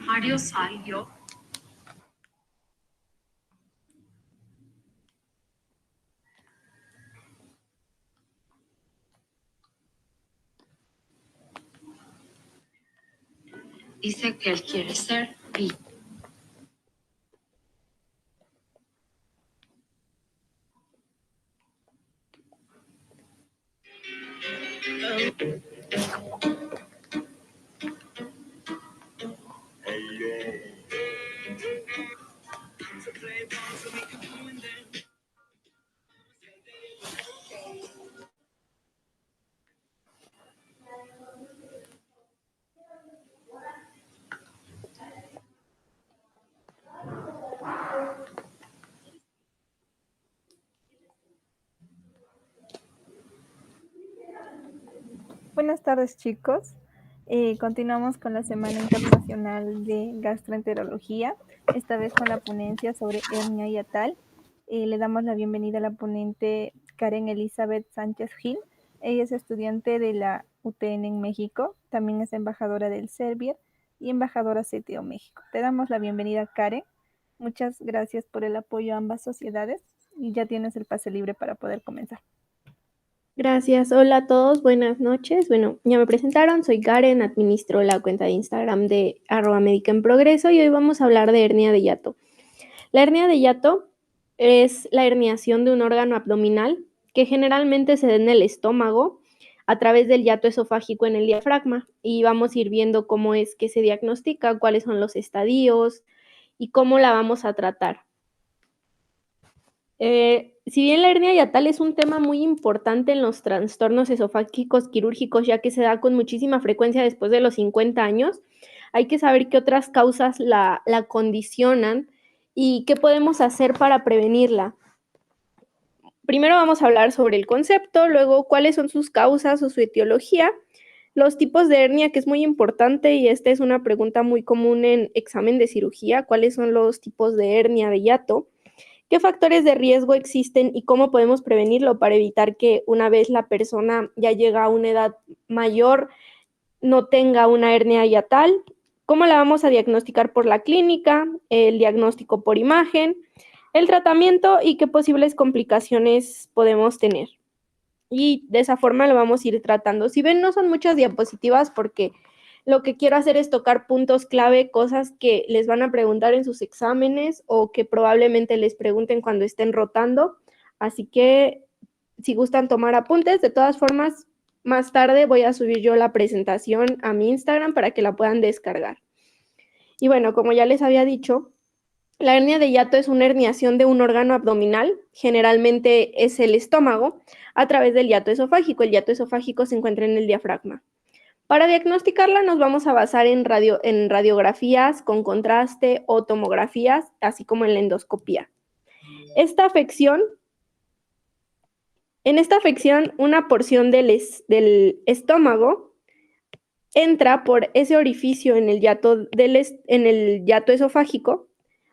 Mario Salio. Dice que él quiere ser bi. Buenas tardes, chicos. Continuamos con la Semana Internacional de Gastroenterología, esta vez con la ponencia sobre hernia hiatal. Le damos la bienvenida a la ponente Karen Elizabeth Sánchez Gil. Ella es estudiante de la UTN en México, también es embajadora del Servier y embajadora CTO México. Te damos la bienvenida, Karen. Muchas gracias por el apoyo a ambas sociedades y ya tienes el pase libre para poder comenzar. Gracias, hola a todos, buenas noches. Bueno, ya me presentaron, soy Karen, administro la cuenta de Instagram de @medicaenprogreso y hoy vamos a hablar de hernia de hiato. La hernia de hiato es la herniación de un órgano abdominal que generalmente se da en el estómago a través del hiato esofágico en el diafragma y vamos a ir viendo cómo es que se diagnostica, cuáles son los estadios y cómo la vamos a tratar. Si bien la hernia hiatal es un tema muy importante en los trastornos esofágicos quirúrgicos, ya que se da con muchísima frecuencia después de los 50 años, hay que saber qué otras causas la condicionan y qué podemos hacer para prevenirla. Primero vamos a hablar sobre el concepto, luego cuáles son sus causas o su etiología, los tipos de hernia, que es muy importante y esta es una pregunta muy común en examen de cirugía, cuáles son los tipos de hernia de hiato, qué factores de riesgo existen y cómo podemos prevenirlo para evitar que una vez la persona ya llega a una edad mayor no tenga una hernia hiatal, cómo la vamos a diagnosticar por la clínica, el diagnóstico por imagen, el tratamiento y qué posibles complicaciones podemos tener. Y de esa forma lo vamos a ir tratando. Si ven, no son muchas diapositivas porque lo que quiero hacer es tocar puntos clave, cosas que les van a preguntar en sus exámenes o que probablemente les pregunten cuando estén rotando. Así que si gustan tomar apuntes, de todas formas, más tarde voy a subir yo la presentación a mi Instagram para que la puedan descargar. Y bueno, como ya les había dicho, la hernia de hiato es una herniación de un órgano abdominal, generalmente es el estómago, a través del hiato esofágico. El hiato esofágico se encuentra en el diafragma. Para diagnosticarla nos vamos a basar en radiografías con contraste o tomografías, así como en la endoscopía. En esta afección, una porción del estómago entra por ese orificio en el hiato esofágico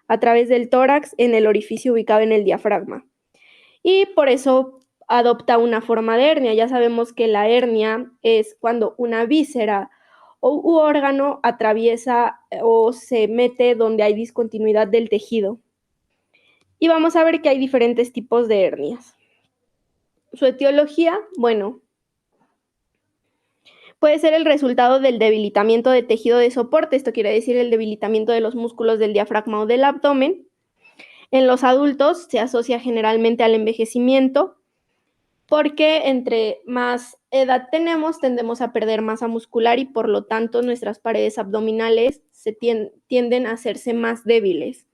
a través del tórax en el orificio ubicado en el diafragma. Y por eso adopta una forma de hernia. Ya sabemos que la hernia es cuando una víscera u órgano atraviesa o se mete donde hay discontinuidad del tejido. Y vamos a ver que hay diferentes tipos de hernias. Su etiología, bueno, puede ser el resultado del debilitamiento de tejido de soporte, esto quiere decir el debilitamiento de los músculos del diafragma o del abdomen. En los adultos se asocia generalmente al envejecimiento, porque entre más edad tenemos, tendemos a perder masa muscular y por lo tanto nuestras paredes abdominales tienden a hacerse más débiles.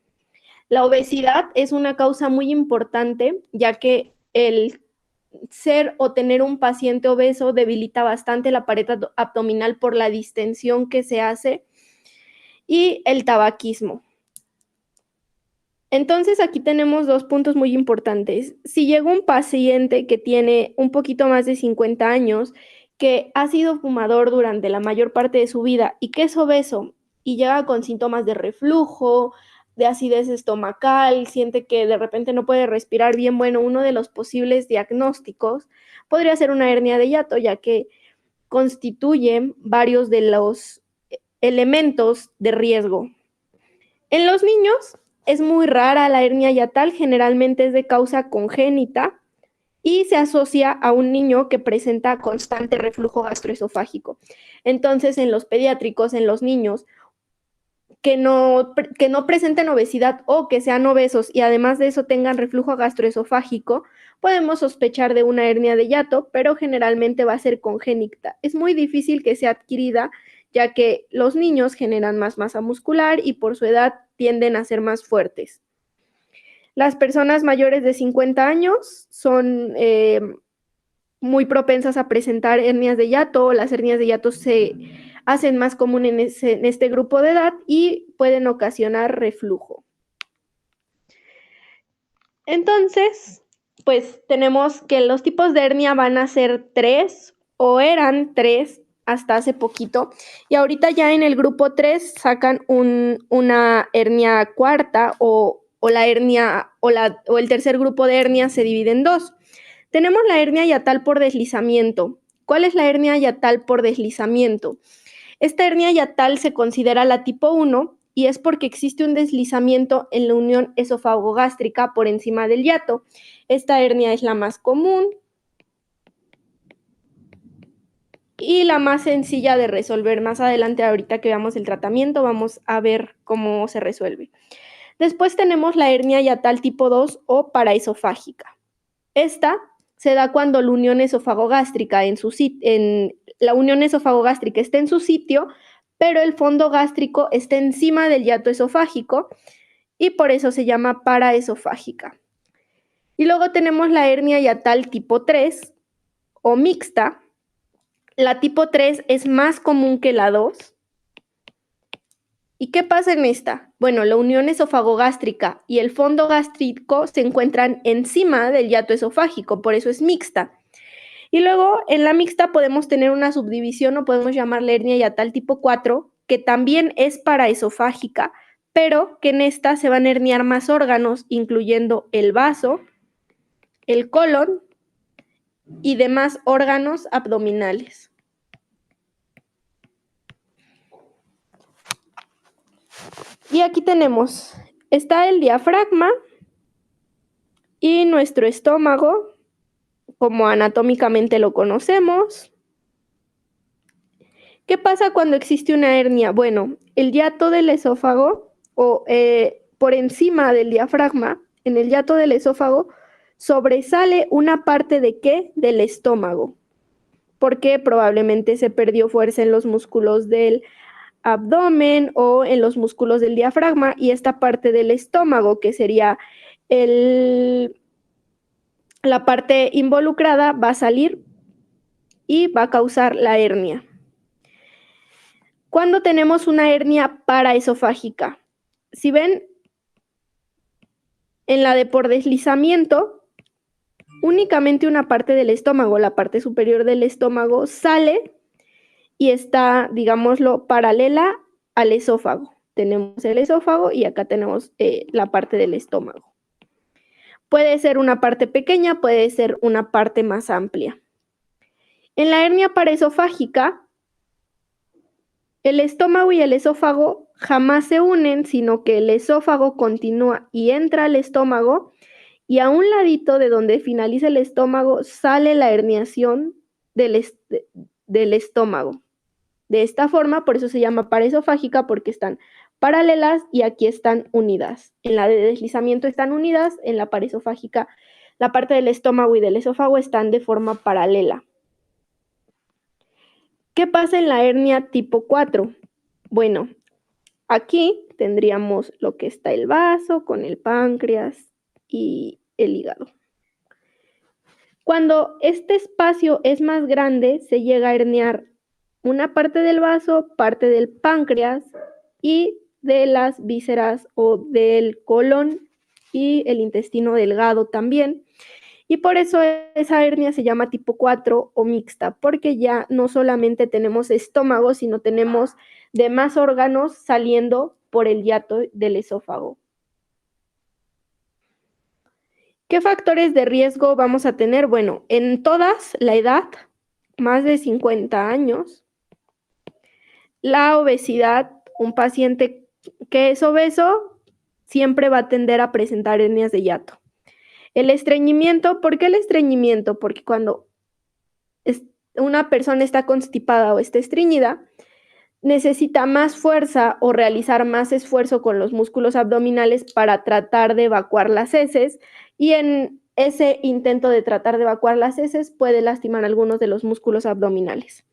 La obesidad es una causa muy importante, ya que el ser o tener un paciente obeso debilita bastante la pared abdominal por la distensión que se hace, y el tabaquismo. Entonces aquí tenemos dos puntos muy importantes. Si llega un paciente que tiene un poquito más de 50 años, que ha sido fumador durante la mayor parte de su vida y que es obeso y llega con síntomas de reflujo, de acidez estomacal, siente que de repente no puede respirar bien, bueno, uno de los posibles diagnósticos podría ser una hernia de hiato, ya que constituye varios de los elementos de riesgo. En los niños es muy rara la hernia hiatal, generalmente es de causa congénita y se asocia a un niño que presenta constante reflujo gastroesofágico. Entonces, en los pediátricos, en los niños que no presenten obesidad o que sean obesos y además de eso tengan reflujo gastroesofágico, podemos sospechar de una hernia de hiato, pero generalmente va a ser congénita. Es muy difícil que sea adquirida, ya que los niños generan más masa muscular y por su edad tienden a ser más fuertes. Las personas mayores de 50 años son muy propensas a presentar hernias de hiato. Las hernias de hiato se hacen más común en este grupo de edad y pueden ocasionar reflujo. Entonces, pues tenemos que los tipos de hernia van a ser 3 o eran 3 hasta hace poquito y ahorita ya en el grupo 3 sacan una hernia cuarta o la hernia o el tercer grupo de hernias se divide en 2. Tenemos la hernia hiatal por deslizamiento. ¿Cuál es la hernia hiatal por deslizamiento? Esta hernia hiatal se considera la tipo 1 y es porque existe un deslizamiento en la unión esofagogástrica por encima del hiato. Esta hernia es la más común y la más sencilla de resolver. Más adelante, ahorita que veamos el tratamiento, vamos a ver cómo se resuelve. Después tenemos la hernia hiatal tipo 2 o paraesofágica. Esta se da cuando la unión esofagogástrica la unión esofagogástrica está en su sitio, pero el fondo gástrico está encima del hiato esofágico y por eso se llama paraesofágica. Y luego tenemos la hernia hiatal tipo 3 o mixta. La tipo 3 es más común que la 2. ¿Y qué pasa en esta? Bueno, la unión esofagogástrica y el fondo gástrico se encuentran encima del hiato esofágico, por eso es mixta. Y luego en la mixta podemos tener una subdivisión o podemos llamarla hernia hiatal tipo 4, que también es paraesofágica, pero que en esta se van a herniar más órganos, incluyendo el vaso, el colon y demás órganos abdominales. Y aquí está el diafragma y nuestro estómago, como anatómicamente lo conocemos. ¿Qué pasa cuando existe una hernia? Bueno, el hiato del esófago o por encima del diafragma, en el hiato del esófago, sobresale una parte ¿de qué? Del estómago, porque probablemente se perdió fuerza en los músculos del abdomen o en los músculos del diafragma y esta parte del estómago, que sería la parte involucrada, va a salir y va a causar la hernia. Cuando tenemos una hernia paraesofágica, si ven, en la de por deslizamiento, únicamente una parte del estómago, la parte superior del estómago, sale y está, digámoslo, paralela al esófago. Tenemos el esófago y acá tenemos la parte del estómago. Puede ser una parte pequeña, puede ser una parte más amplia. En la hernia paraesofágica, el estómago y el esófago jamás se unen, sino que el esófago continúa y entra al estómago y a un ladito de donde finaliza el estómago sale la herniación del estómago. De esta forma, por eso se llama paraesofágica, porque están paralelas y aquí están unidas. En la de deslizamiento están unidas, en la paraesofágica la parte del estómago y del esófago están de forma paralela. ¿Qué pasa en la hernia tipo 4? Bueno, aquí tendríamos lo que está el vaso con el páncreas y el hígado. Cuando este espacio es más grande, se llega a herniar una parte del vaso, parte del páncreas y de las vísceras o del colon y el intestino delgado también. Y por eso esa hernia se llama tipo 4 o mixta, porque ya no solamente tenemos estómago, sino tenemos demás órganos saliendo por el hiato del esófago. ¿Qué factores de riesgo vamos a tener? Bueno, en todas la edad, más de 50 años, la obesidad, un paciente que es obeso siempre va a tender a presentar hernias de hiato. El estreñimiento, ¿por qué el estreñimiento? Porque cuando una persona está constipada o está estreñida, necesita más fuerza o realizar más esfuerzo con los músculos abdominales para tratar de evacuar las heces, y en ese intento de tratar de evacuar las heces puede lastimar algunos de los músculos abdominales.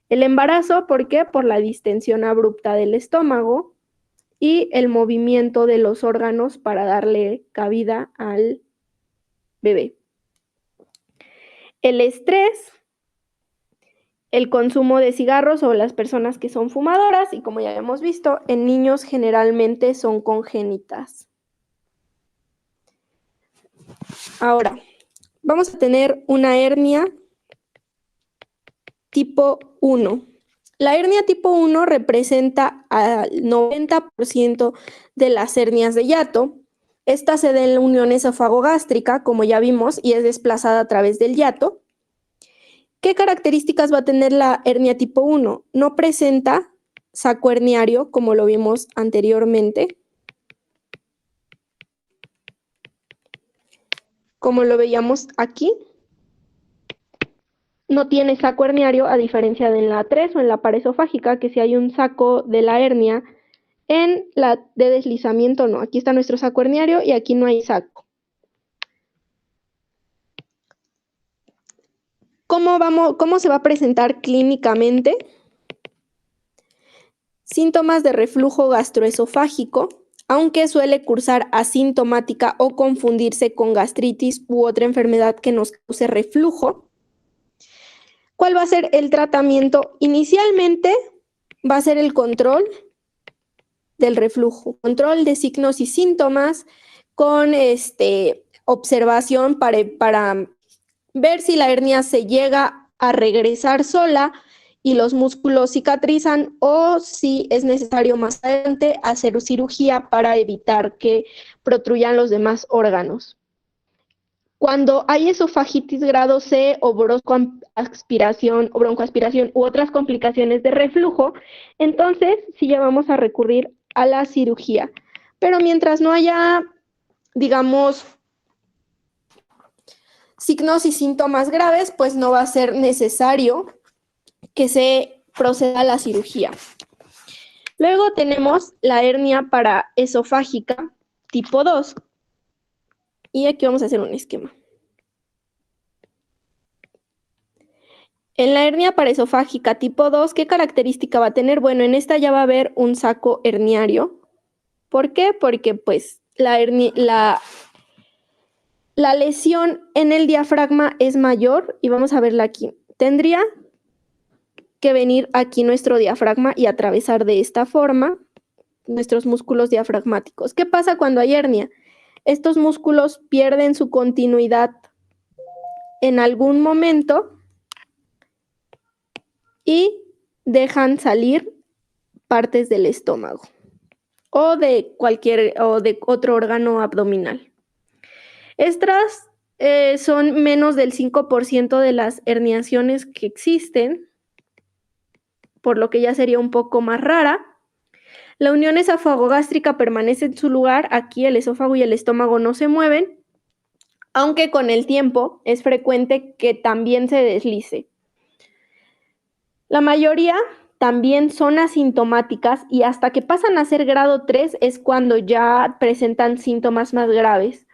El embarazo, ¿por qué? Por la distensión abrupta del estómago y el movimiento de los órganos para darle cabida al bebé. El estrés, el consumo de cigarros o las personas que son fumadoras, y como ya hemos visto, en niños generalmente son congénitas. Ahora, vamos a tener una hernia tipo 1. La hernia tipo 1 representa al 90% de las hernias de hiato. Esta se da en la unión esofagogástrica, como ya vimos, y es desplazada a través del hiato. ¿Qué características va a tener la hernia tipo 1? No presenta saco herniario, como lo vimos anteriormente, como lo veíamos aquí. No tiene saco herniario, a diferencia de en la 3 o en la pared esofágica, que si hay un saco de la hernia. En la de deslizamiento no, aquí está nuestro saco herniario y aquí no hay saco. ¿Cómo se va a presentar clínicamente? Síntomas de reflujo gastroesofágico, aunque suele cursar asintomática o confundirse con gastritis u otra enfermedad que nos cause reflujo. ¿Cuál va a ser el tratamiento? Inicialmente va a ser el control del reflujo, control de signos y síntomas con observación para ver si la hernia se llega a regresar sola y los músculos cicatrizan, o si es necesario más adelante hacer cirugía para evitar que protruyan los demás órganos. Cuando hay esofagitis grado C o broncoaspiración u otras complicaciones de reflujo, entonces sí ya vamos a recurrir a la cirugía. Pero mientras no haya, digamos, signos y síntomas graves, pues no va a ser necesario que se proceda a la cirugía. Luego tenemos la hernia paraesofágica tipo 2. Y aquí vamos a hacer un esquema. En la hernia paraesofágica tipo 2, ¿qué característica va a tener? Bueno, en esta ya va a haber un saco herniario. ¿Por qué? Porque pues la lesión en el diafragma es mayor, y vamos a verla aquí. Tendría que venir aquí nuestro diafragma y atravesar de esta forma nuestros músculos diafragmáticos. ¿Qué pasa cuando hay hernia? Estos músculos pierden su continuidad en algún momento y dejan salir partes del estómago o de otro órgano abdominal. Estas son menos del 5% de las herniaciones que existen, por lo que ya sería un poco más rara. La unión esofagogástrica permanece en su lugar, aquí el esófago y el estómago no se mueven, aunque con el tiempo es frecuente que también se deslice. La mayoría también son asintomáticas, y hasta que pasan a ser grado 3 es cuando ya presentan síntomas más graves.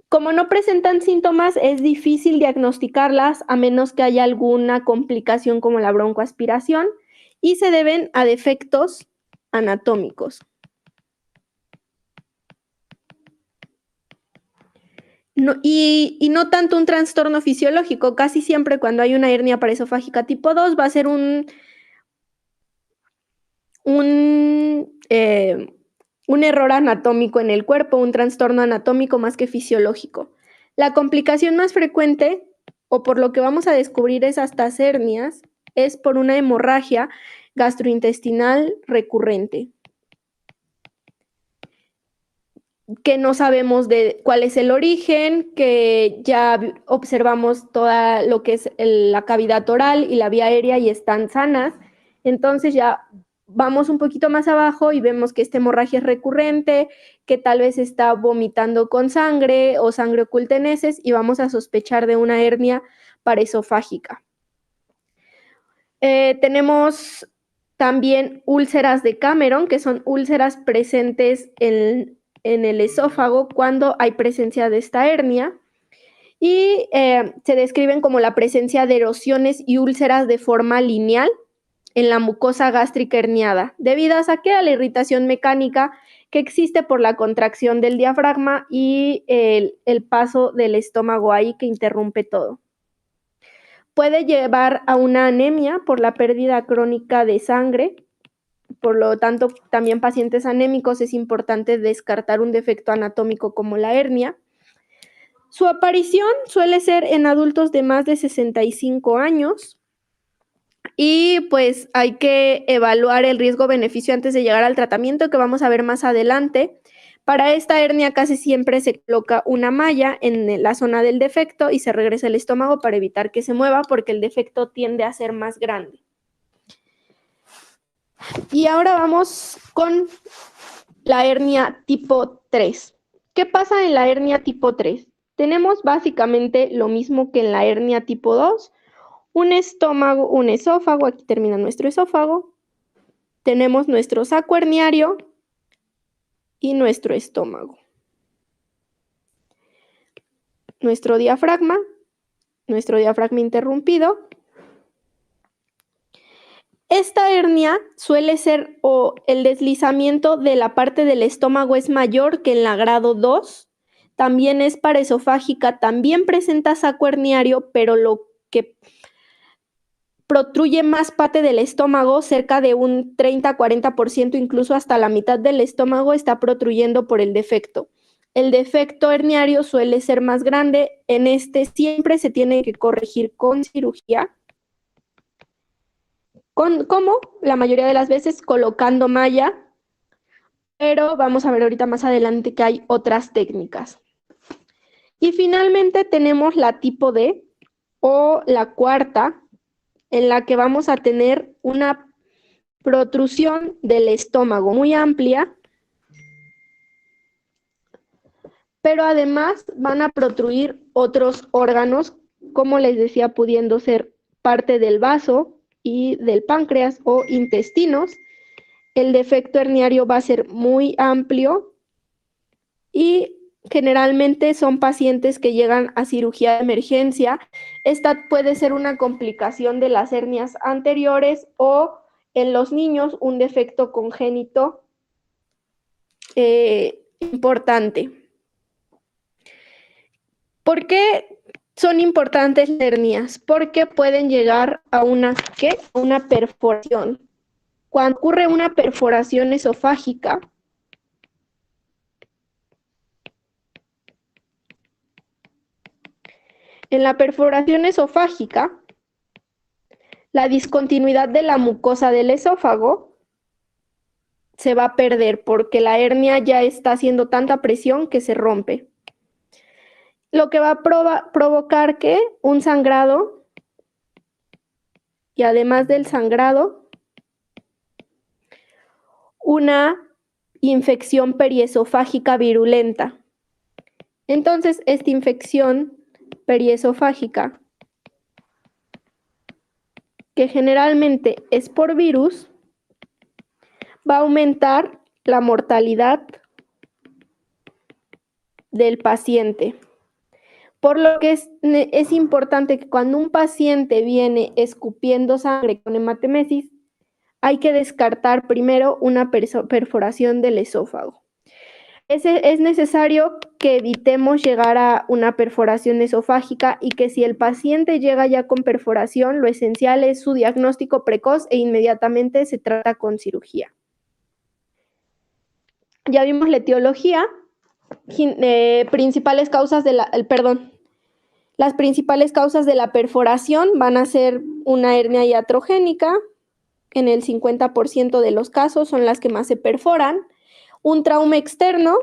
Como no presentan síntomas, es difícil diagnosticarlas a menos que haya alguna complicación como la broncoaspiración, y se deben a defectos anatómicos. Y no tanto un trastorno fisiológico. Casi siempre cuando hay una hernia paraesofágica tipo 2 va a ser un error anatómico en el cuerpo, un trastorno anatómico más que fisiológico. La complicación más frecuente, o por lo que vamos a descubrir estas hernias, es por una hemorragia gastrointestinal recurrente, que no sabemos de cuál es el origen, que ya observamos toda lo que es la cavidad oral y la vía aérea y están sanas. Entonces ya vamos un poquito más abajo y vemos que esta hemorragia es recurrente, que tal vez está vomitando con sangre o sangre oculta en heces y vamos a sospechar de una hernia paraesofágica. Tenemos también úlceras de Cameron, que son úlceras presentes en el esófago cuando hay presencia de esta hernia. Y se describen como la presencia de erosiones y úlceras de forma lineal en la mucosa gástrica herniada, debidas a que a la irritación mecánica que existe por la contracción del diafragma y el paso del estómago ahí que interrumpe todo. Puede llevar a una anemia por la pérdida crónica de sangre. Por lo tanto, también pacientes anémicos es importante descartar un defecto anatómico como la hernia. Su aparición suele ser en adultos de más de 65 años y pues hay que evaluar el riesgo-beneficio antes de llegar al tratamiento que vamos a ver más adelante. Para esta hernia casi siempre se coloca una malla en la zona del defecto y se regresa el estómago para evitar que se mueva porque el defecto tiende a ser más grande. Y ahora vamos con la hernia tipo 3. ¿Qué pasa en la hernia tipo 3? Tenemos básicamente lo mismo que en la hernia tipo 2, un estómago, un esófago, aquí termina nuestro esófago, tenemos nuestro saco herniario y nuestro estómago. Nuestro diafragma interrumpido. Esta hernia suele ser o el deslizamiento de la parte del estómago es mayor que en la grado 2, también es paraesofágica, también presenta saco herniario, pero lo que protruye más parte del estómago, cerca de un 30-40%, incluso hasta la mitad del estómago está protruyendo por el defecto. El defecto herniario suele ser más grande, en este siempre se tiene que corregir con cirugía. ¿Cómo? La mayoría de las veces colocando malla, pero vamos a ver ahorita más adelante que hay otras técnicas. Y finalmente tenemos la tipo D o la cuarta, en la que vamos a tener una protrusión del estómago muy amplia, pero además van a protruir otros órganos, como les decía, pudiendo ser parte del vaso y del páncreas o intestinos. El defecto herniario va a ser muy amplio y generalmente son pacientes que llegan a cirugía de emergencia. Esta puede ser una complicación de las hernias anteriores o en los niños un defecto congénito importante. ¿Por qué son importantes las hernias? Porque pueden llegar a una perforación. Cuando ocurre una perforación esofágica, en la perforación esofágica, la discontinuidad de la mucosa del esófago se va a perder porque la hernia ya está haciendo tanta presión que se rompe. Lo que va a provocar que un sangrado, y además del sangrado, una infección periesofágica virulenta. Entonces, esta infección periesofágica, que generalmente es por virus, va a aumentar la mortalidad del paciente. Por lo que es importante que cuando un paciente viene escupiendo sangre con hematemesis, hay que descartar primero una perforación del esófago. Es necesario que evitemos llegar a una perforación esofágica y que si el paciente llega ya con perforación, lo esencial es su diagnóstico precoz e inmediatamente se trata con cirugía. Ya vimos la etiología, principales causas de las principales causas de la perforación van a ser una hernia iatrogénica, en el 50% de los casos son las que más se perforan, un trauma externo,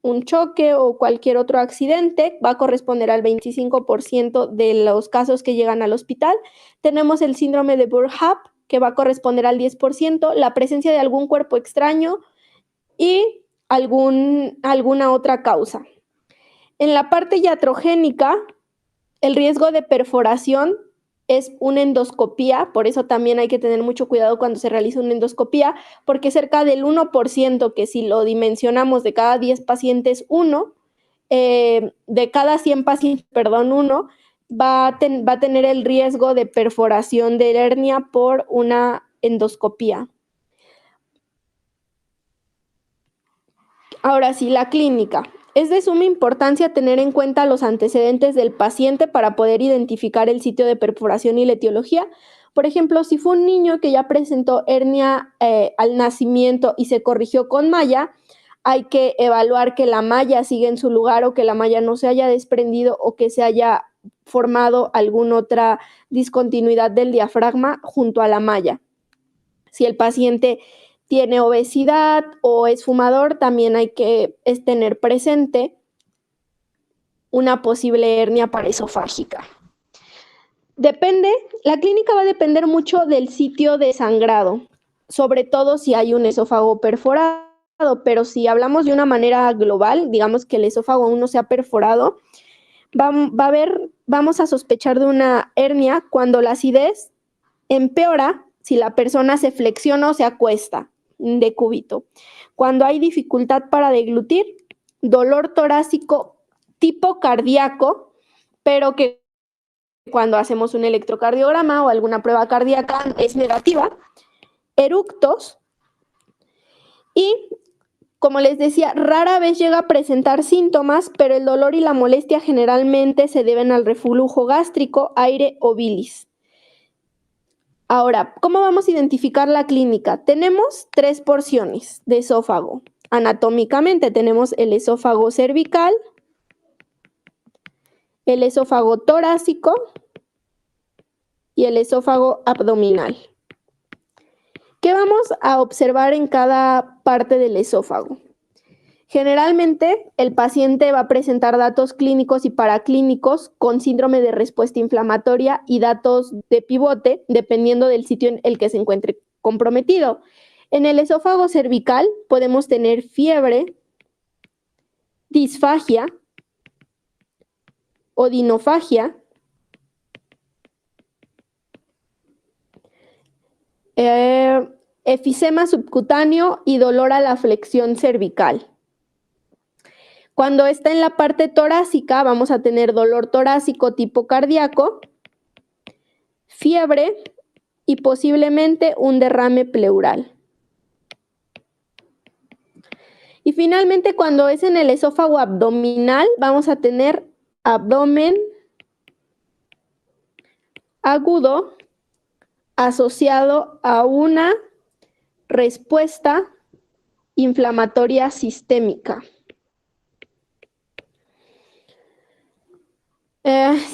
un choque o cualquier otro accidente va a corresponder al 25% de los casos que llegan al hospital. Tenemos el síndrome de Boerhaave, que va a corresponder al 10%, la presencia de algún cuerpo extraño y alguna otra causa. En la parte iatrogénica, el riesgo de perforación es una endoscopía, por eso también hay que tener mucho cuidado cuando se realiza una endoscopía, porque cerca del 1%, que si lo dimensionamos de cada 10 pacientes, de cada 100 pacientes, uno, va a tener el riesgo de perforación de hernia por una endoscopía. Ahora sí, la clínica. Es de suma importancia tener en cuenta los antecedentes del paciente para poder identificar el sitio de perforación y la etiología. Por ejemplo, si fue un niño que ya presentó hernia al nacimiento y se corrigió con malla, hay que evaluar que la malla siga en su lugar o que la malla no se haya desprendido o que se haya formado alguna otra discontinuidad del diafragma junto a la malla. Si el paciente tiene obesidad o es fumador, también hay que tener presente una posible hernia paraesofágica. La clínica va a depender mucho del sitio de sangrado, sobre todo si hay un esófago perforado, pero si hablamos de una manera global, digamos que el esófago aún no se ha perforado, vamos a sospechar de una hernia cuando la acidez empeora si la persona se flexiona o se acuesta de cúbito. Cuando hay dificultad para deglutir, dolor torácico tipo cardíaco, pero que cuando hacemos un electrocardiograma o alguna prueba cardíaca es negativa, eructos y, como les decía, rara vez llega a presentar síntomas, pero el dolor y la molestia generalmente se deben al reflujo gástrico, aire o bilis. Ahora, ¿cómo vamos a identificar la clínica? Tenemos 3 porciones de esófago. Anatómicamente tenemos el esófago cervical, el esófago torácico y el esófago abdominal. ¿Qué vamos a observar en cada parte del esófago? Generalmente, el paciente va a presentar datos clínicos y paraclínicos con síndrome de respuesta inflamatoria y datos de pivote, dependiendo del sitio en el que se encuentre comprometido. En el esófago cervical podemos tener fiebre, disfagia, odinofagia, efisema subcutáneo y dolor a la flexión cervical. Cuando está en la parte torácica, vamos a tener dolor torácico tipo cardíaco, fiebre y posiblemente un derrame pleural. Y finalmente, cuando es en el esófago abdominal, vamos a tener abdomen agudo asociado a una respuesta inflamatoria sistémica.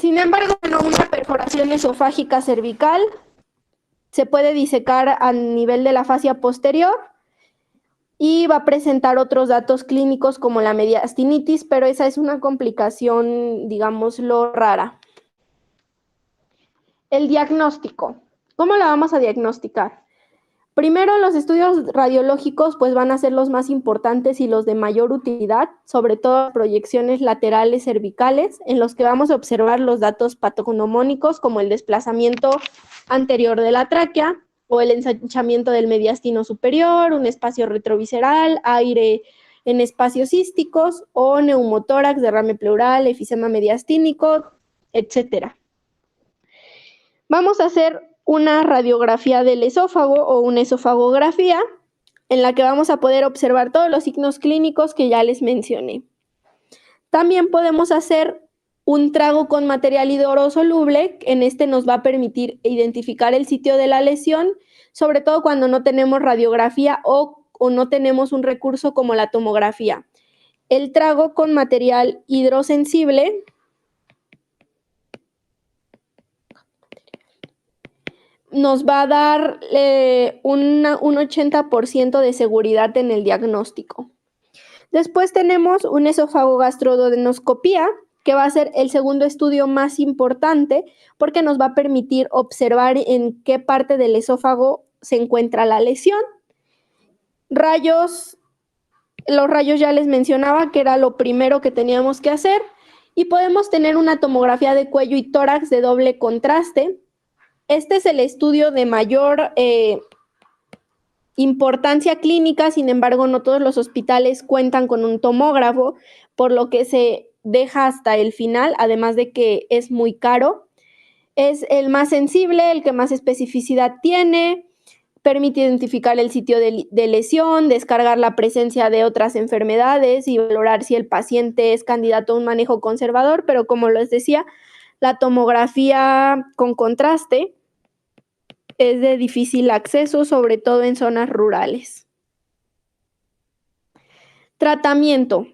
Sin embargo, una perforación esofágica cervical se puede disecar a nivel de la fascia posterior y va a presentar otros datos clínicos como la mediastinitis, pero esa es una complicación, digámoslo, rara. El diagnóstico. ¿Cómo la vamos a diagnosticar? Primero, los estudios radiológicos pues van a ser los más importantes y los de mayor utilidad, sobre todo proyecciones laterales cervicales, en los que vamos a observar los datos patognomónicos como el desplazamiento anterior de la tráquea o el ensanchamiento del mediastino superior, un espacio retrovisceral, aire en espacios císticos o neumotórax, derrame pleural, efisema mediastínico, etc. Vamos a hacer una radiografía del esófago o una esofagografía en la que vamos a poder observar todos los signos clínicos que ya les mencioné. También podemos hacer un trago con material hidrosoluble, en este nos va a permitir identificar el sitio de la lesión, sobre todo cuando no tenemos radiografía o no tenemos un recurso como la tomografía. El trago con material hidrosensible nos va a dar un 80% de seguridad en el diagnóstico. Después tenemos un esofagogastroduodenoscopía, que va a ser el segundo estudio más importante porque nos va a permitir observar en qué parte del esófago se encuentra la lesión. Los rayos ya les mencionaba que era lo primero que teníamos que hacer y podemos tener una tomografía de cuello y tórax de doble contraste. Este es el estudio de mayor importancia clínica, sin embargo, no todos los hospitales cuentan con un tomógrafo, por lo que se deja hasta el final, además de que es muy caro. Es el más sensible, el que más especificidad tiene, permite identificar el sitio de lesión, descargar la presencia de otras enfermedades y valorar si el paciente es candidato a un manejo conservador, pero como les decía, la tomografía con contraste es de difícil acceso, sobre todo en zonas rurales. Tratamiento.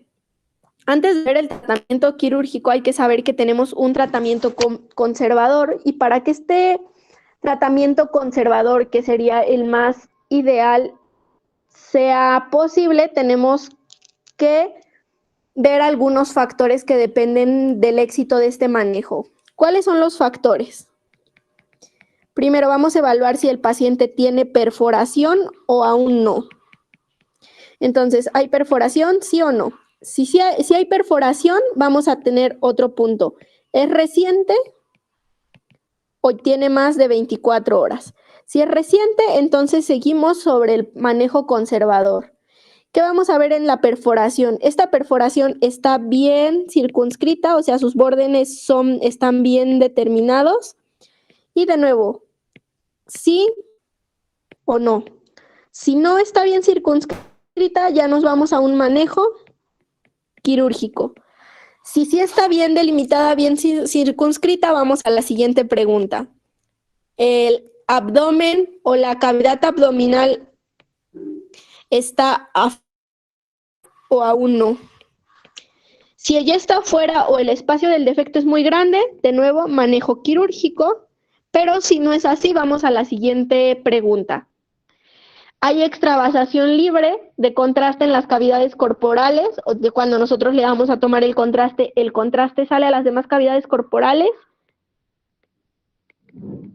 Antes de ver el tratamiento quirúrgico hay que saber que tenemos un tratamiento conservador y para que este tratamiento conservador, que sería el más ideal, sea posible, tenemos que ver algunos factores que dependen del éxito de este manejo. ¿Cuáles son los factores? Primero vamos a evaluar si el paciente tiene perforación o aún no. Entonces, ¿hay perforación, sí o no? Si hay perforación, vamos a tener otro punto. ¿Es reciente o tiene más de 24 horas? Si es reciente, entonces seguimos sobre el manejo conservador. ¿Qué vamos a ver en la perforación? Esta perforación está bien circunscrita, o sea, sus bordes están bien determinados. Y de nuevo, ¿sí o no? Si no está bien circunscrita, ya nos vamos a un manejo quirúrgico. Si sí está bien delimitada, bien circunscrita, vamos a la siguiente pregunta. ¿El abdomen o la cavidad abdominal está o aún no? Si ella está afuera o el espacio del defecto es muy grande, de nuevo, manejo quirúrgico. Pero si no es así, vamos a la siguiente pregunta. ¿Hay extravasación libre de contraste en las cavidades corporales? O de cuando nosotros le damos a tomar el contraste sale a las demás cavidades corporales.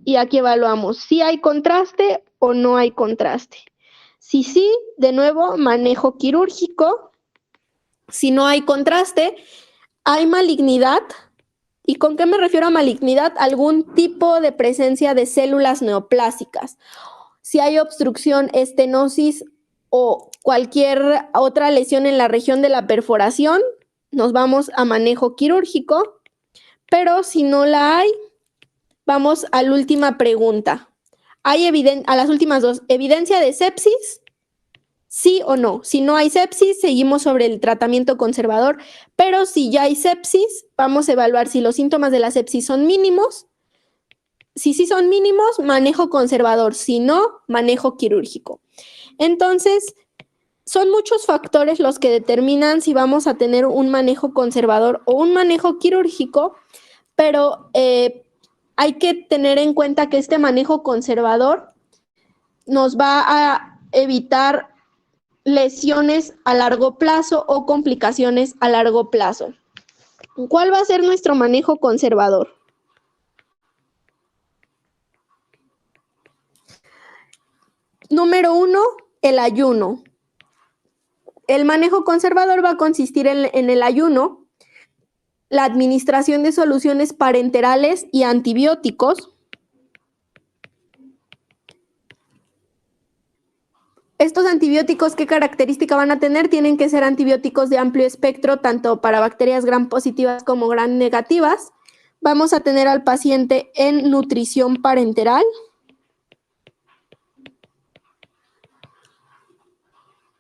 Y aquí evaluamos si hay contraste o no hay contraste. Si sí, de nuevo, manejo quirúrgico. Si no hay contraste, ¿hay malignidad? ¿Y con qué me refiero a malignidad? Algún tipo de presencia de células neoplásicas. Si hay obstrucción, estenosis o cualquier otra lesión en la región de la perforación, nos vamos a manejo quirúrgico. Pero si no la hay, vamos a la última pregunta. A las últimas dos, ¿evidencia de sepsis? ¿Sí o no? Si no hay sepsis, seguimos sobre el tratamiento conservador, pero si ya hay sepsis, vamos a evaluar si los síntomas de la sepsis son mínimos. Si sí son mínimos, manejo conservador, si no, manejo quirúrgico. Entonces, son muchos factores los que determinan si vamos a tener un manejo conservador o un manejo quirúrgico, pero hay que tener en cuenta que este manejo conservador nos va a evitar lesiones a largo plazo o complicaciones a largo plazo. ¿Cuál va a ser nuestro manejo conservador? Número 1, el ayuno. El manejo conservador va a consistir en el ayuno, la administración de soluciones parenterales y antibióticos. Estos antibióticos, ¿qué característica van a tener? Tienen que ser antibióticos de amplio espectro, tanto para bacterias gram positivas como gram negativas. Vamos a tener al paciente en nutrición parenteral.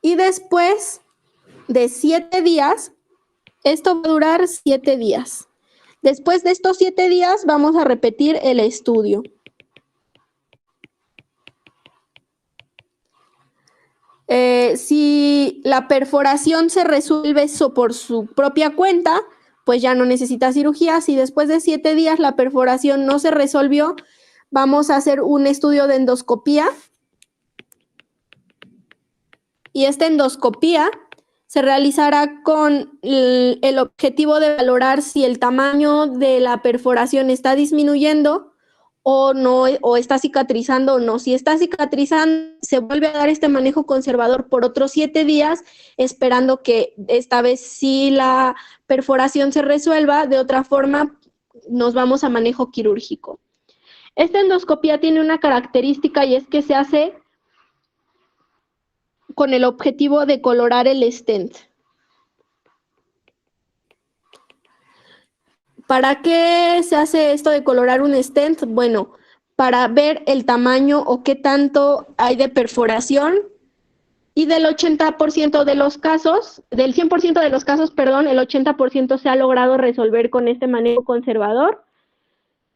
Y después de 7 días, esto va a durar 7 días. Después de estos 7 días, vamos a repetir el estudio. Si la perforación se resuelve por su propia cuenta, pues ya no necesita cirugía. Si después de 7 días la perforación no se resolvió, vamos a hacer un estudio de endoscopía. Y esta endoscopía se realizará con el objetivo de valorar si el tamaño de la perforación está disminuyendo o no, o está cicatrizando o no. Si está cicatrizando, se vuelve a dar este manejo conservador por otros 7 días, esperando que esta vez sí la perforación se resuelva. De otra forma, nos vamos a manejo quirúrgico. Esta endoscopía tiene una característica y es que se hace con el objetivo de colorar el stent. ¿Para qué se hace esto de colorar un stent? Bueno, para ver el tamaño o qué tanto hay de perforación, y del 80% de los casos, del 100% de los casos, perdón, el 80% se ha logrado resolver con este manejo conservador.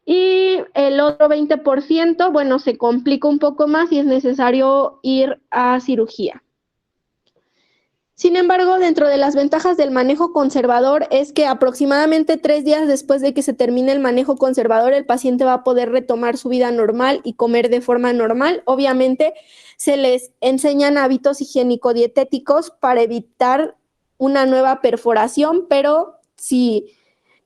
Y el otro 20%, bueno, se complica un poco más y es necesario ir a cirugía. Sin embargo, dentro de las ventajas del manejo conservador es que aproximadamente 3 días después de que se termine el manejo conservador, el paciente va a poder retomar su vida normal y comer de forma normal. Obviamente, se les enseñan hábitos higiénico-dietéticos para evitar una nueva perforación, pero si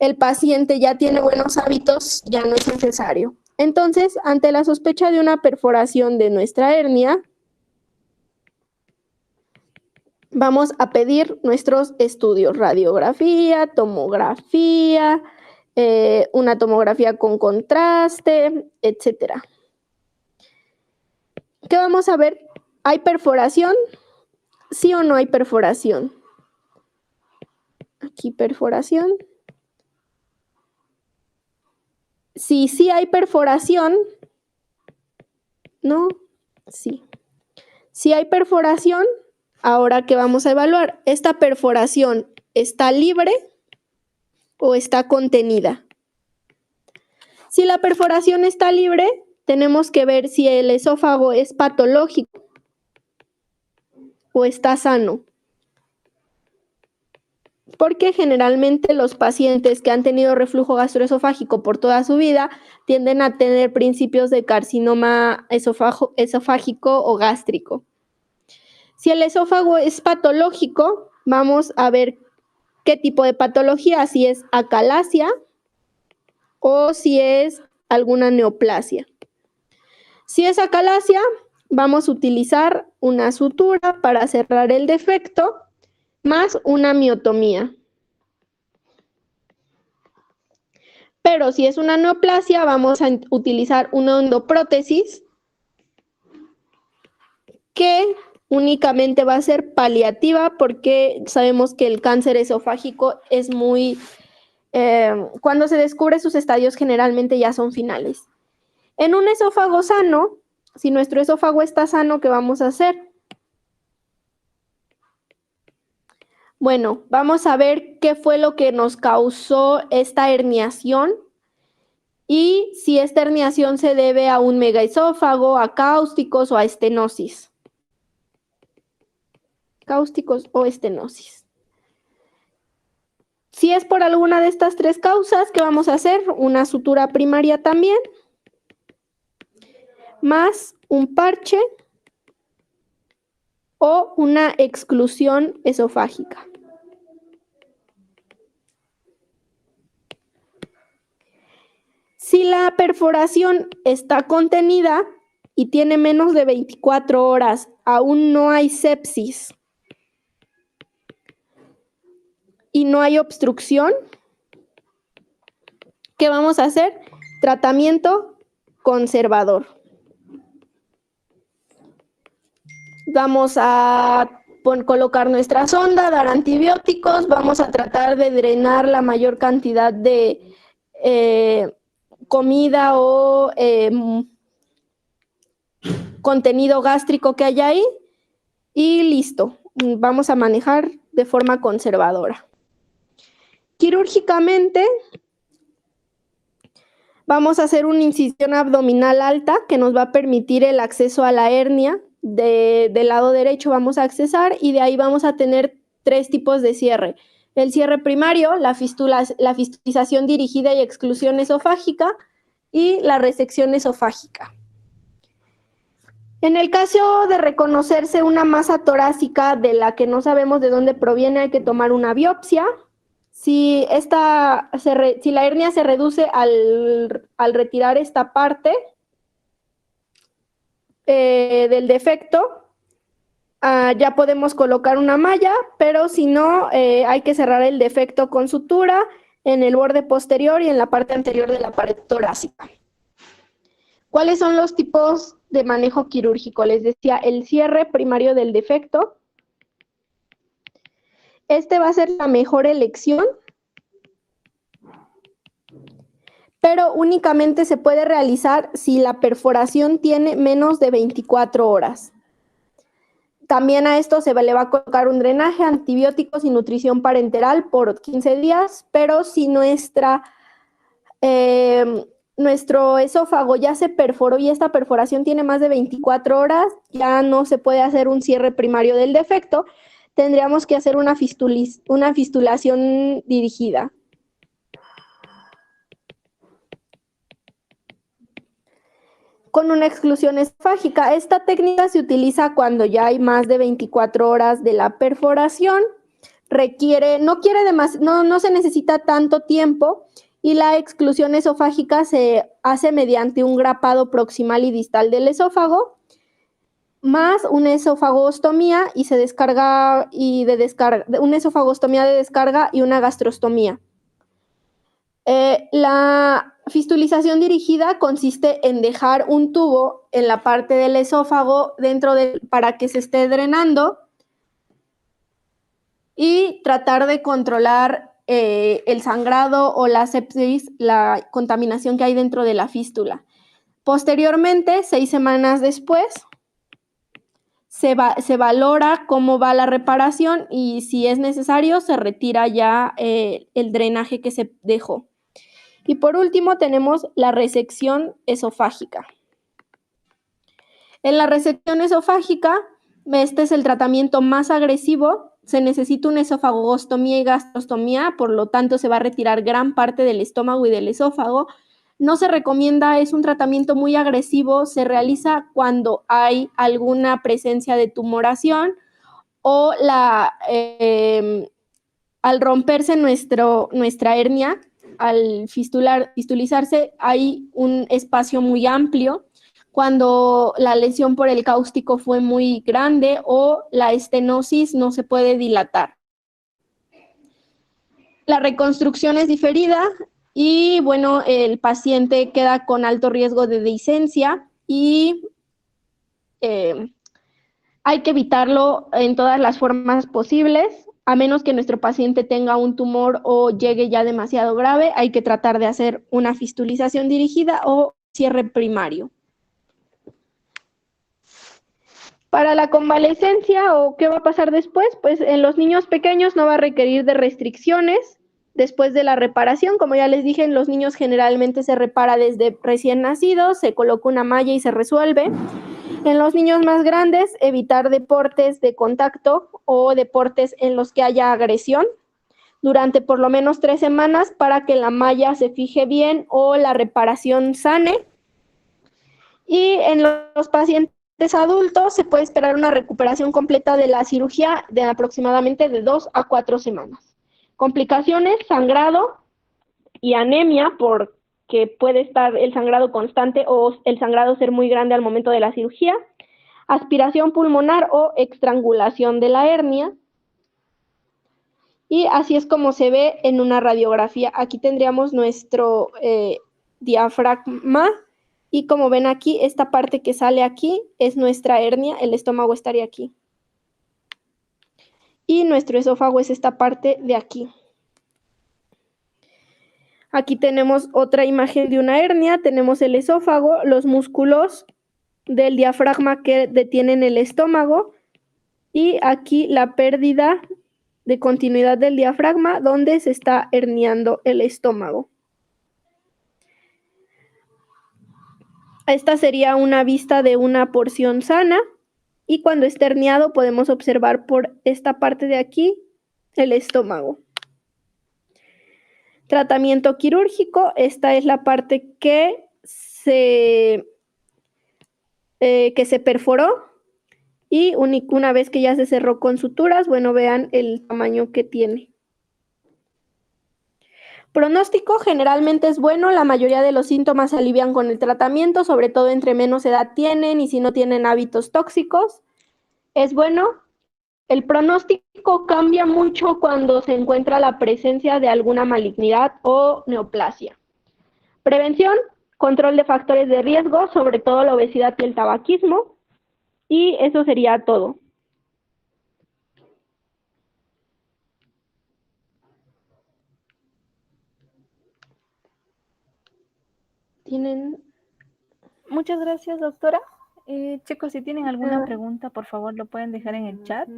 el paciente ya tiene buenos hábitos, ya no es necesario. Entonces, ante la sospecha de una perforación de nuestra hernia, vamos a pedir nuestros estudios: radiografía, tomografía, una tomografía con contraste, etcétera. ¿Qué vamos a ver? ¿Hay perforación? ¿Sí o no hay perforación? Aquí perforación. Si sí hay perforación, no, sí. Si hay perforación, ahora que vamos a evaluar, ¿esta perforación está libre o está contenida? Si la perforación está libre, tenemos que ver si el esófago es patológico o está sano. Porque generalmente los pacientes que han tenido reflujo gastroesofágico por toda su vida tienden a tener principios de carcinoma esofágico o gástrico. Si el esófago es patológico, vamos a ver qué tipo de patología, si es acalasia o si es alguna neoplasia. Si es acalasia, vamos a utilizar una sutura para cerrar el defecto más una miotomía. Pero si es una neoplasia, vamos a utilizar una endoprótesis que únicamente va a ser paliativa, porque sabemos que el cáncer esofágico es muy... cuando se descubre sus estadios generalmente ya son finales. En un esófago sano, si nuestro esófago está sano, ¿qué vamos a hacer? Bueno, vamos a ver qué fue lo que nos causó esta herniación y si esta herniación se debe a un megaesófago, a cáusticos o a estenosis. Cáusticos o estenosis. Si es por alguna de estas 3 causas, ¿qué vamos a hacer? Una sutura primaria también, más un parche o una exclusión esofágica. Si la perforación está contenida y tiene menos de 24 horas, aún no hay sepsis y no hay obstrucción, ¿qué vamos a hacer? Tratamiento conservador. Vamos a colocar nuestra sonda, dar antibióticos, vamos a tratar de drenar la mayor cantidad de comida o contenido gástrico que haya ahí y listo. Vamos a manejar de forma conservadora. Quirúrgicamente, vamos a hacer una incisión abdominal alta que nos va a permitir el acceso a la hernia. Del lado derecho vamos a accesar y de ahí vamos a tener 3 tipos de cierre. El cierre primario, la fistulización dirigida y exclusión esofágica y la resección esofágica. En el caso de reconocerse una masa torácica de la que no sabemos de dónde proviene, hay que tomar una biopsia. Si la hernia se reduce al retirar esta parte del defecto, ya podemos colocar una malla, pero si no, hay que cerrar el defecto con sutura en el borde posterior y en la parte anterior de la pared torácica. ¿Cuáles son los tipos de manejo quirúrgico? Les decía, el cierre primario del defecto. Este va a ser la mejor elección, pero únicamente se puede realizar si la perforación tiene menos de 24 horas. También a esto le va a colocar un drenaje, antibióticos y nutrición parenteral por 15 días, pero si nuestro esófago ya se perforó y esta perforación tiene más de 24 horas, ya no se puede hacer un cierre primario del defecto, tendríamos que hacer una fistulación dirigida. Con una exclusión esofágica. Esta técnica se utiliza cuando ya hay más de 24 horas de la perforación, no se necesita tanto tiempo y la exclusión esofágica se hace mediante un grapado proximal y distal del esófago, más una esofagostomía una esofagostomía de descarga y una gastrostomía. La fistulización dirigida consiste en dejar un tubo en la parte del esófago para que se esté drenando y tratar de controlar el sangrado o la sepsis, la contaminación que hay dentro de la fístula. Posteriormente, 6 semanas después, se valora cómo va la reparación y si es necesario se retira ya el drenaje que se dejó. Y por último tenemos la resección esofágica. En la resección esofágica, este es el tratamiento más agresivo. Se necesita una esofagostomía y gastrostomía, por lo tanto se va a retirar gran parte del estómago y del esófago. No se recomienda, es un tratamiento muy agresivo, se realiza cuando hay alguna presencia de tumoración o al romperse nuestra hernia, al fistulizarse, hay un espacio muy amplio cuando la lesión por el cáustico fue muy grande o la estenosis no se puede dilatar. La reconstrucción es diferida y, bueno, el paciente queda con alto riesgo de dehiscencia y hay que evitarlo en todas las formas posibles. A menos que nuestro paciente tenga un tumor o llegue ya demasiado grave, hay que tratar de hacer una fistulización dirigida o cierre primario. Para la convalecencia o qué va a pasar después, pues en los niños pequeños no va a requerir de restricciones después de la reparación. Como ya les dije, en los niños generalmente se repara desde recién nacidos, se coloca una malla y se resuelve. En los niños más grandes, evitar deportes de contacto o deportes en los que haya agresión durante por lo menos 3 semanas para que la malla se fije bien o la reparación sane. Y en los pacientes adultos se puede esperar una recuperación completa de la cirugía de aproximadamente de 2 a 4 semanas. Complicaciones, sangrado y anemia porque puede estar el sangrado constante o el sangrado ser muy grande al momento de la cirugía, aspiración pulmonar o estrangulación de la hernia. Y así es como se ve en una radiografía. Aquí tendríamos nuestro diafragma y como ven aquí, esta parte que sale aquí es nuestra hernia, el estómago estaría aquí. Y nuestro esófago es esta parte de aquí. Aquí tenemos otra imagen de una hernia, tenemos el esófago, los músculos del diafragma que detienen el estómago y aquí la pérdida de continuidad del diafragma donde se está herniando el estómago. Esta sería una vista de una porción sana y cuando esté herniado podemos observar por esta parte de aquí el estómago. Tratamiento quirúrgico, esta es la parte que se que se perforó y una vez que ya se cerró con suturas, bueno, vean el tamaño que tiene. Pronóstico generalmente es bueno, la mayoría de los síntomas se alivian con el tratamiento, sobre todo entre menos edad tienen y si no tienen hábitos tóxicos. Es bueno. El pronóstico cambia mucho cuando se encuentra la presencia de alguna malignidad o neoplasia. Prevención, control de factores de riesgo, sobre todo la obesidad y el tabaquismo. Y eso sería todo. ¿Tienen? Muchas gracias, doctora. Chicos, si tienen alguna pregunta, por favor, lo pueden dejar en el chat.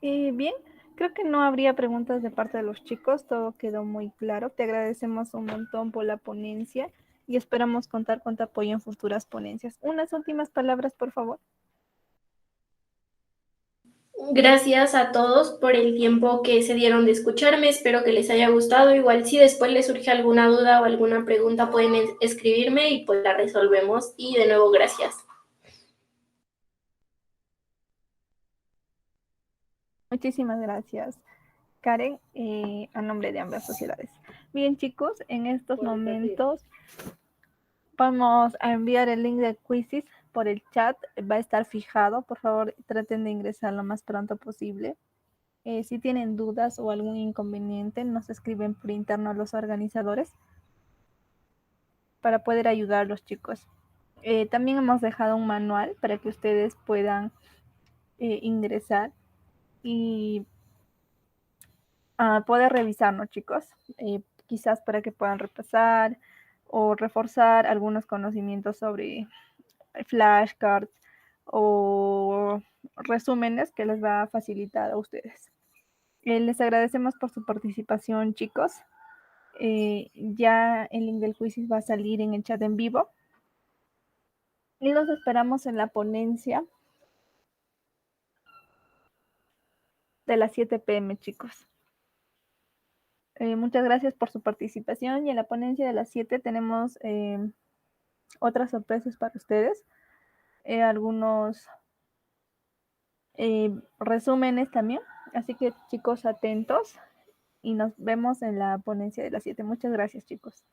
Bien, creo que no habría preguntas de parte de los chicos, todo quedó muy claro. Te agradecemos un montón por la ponencia y esperamos contar con tu apoyo en futuras ponencias. Unas últimas palabras, por favor. Gracias a todos por el tiempo que se dieron de escucharme, espero que les haya gustado. Igual si después les surge alguna duda o alguna pregunta pueden escribirme y pues la resolvemos. Y de nuevo, gracias. Muchísimas gracias, Karen, a nombre de ambas sociedades. Bien, chicos, en estos momentos vamos a enviar el link de Quizzes por el chat. Va a estar fijado. Por favor, traten de ingresar lo más pronto posible. Si tienen dudas o algún inconveniente, nos escriben por interno a los organizadores para poder ayudar a los chicos. También hemos dejado un manual para que ustedes puedan ingresar y poder revisarnos, chicos. Quizás para que puedan repasar o reforzar algunos conocimientos sobre flashcards o resúmenes que les va a facilitar a ustedes. Les agradecemos por su participación, chicos. Ya el link del quiz va a salir en el chat en vivo. Y los esperamos en la ponencia de las 7 p.m., chicos. Muchas gracias por su participación. Y en la ponencia de las 7 tenemos otras sorpresas para ustedes. Algunos resúmenes también. Así que, chicos, atentos. Y nos vemos en la ponencia de las 7. Muchas gracias, chicos.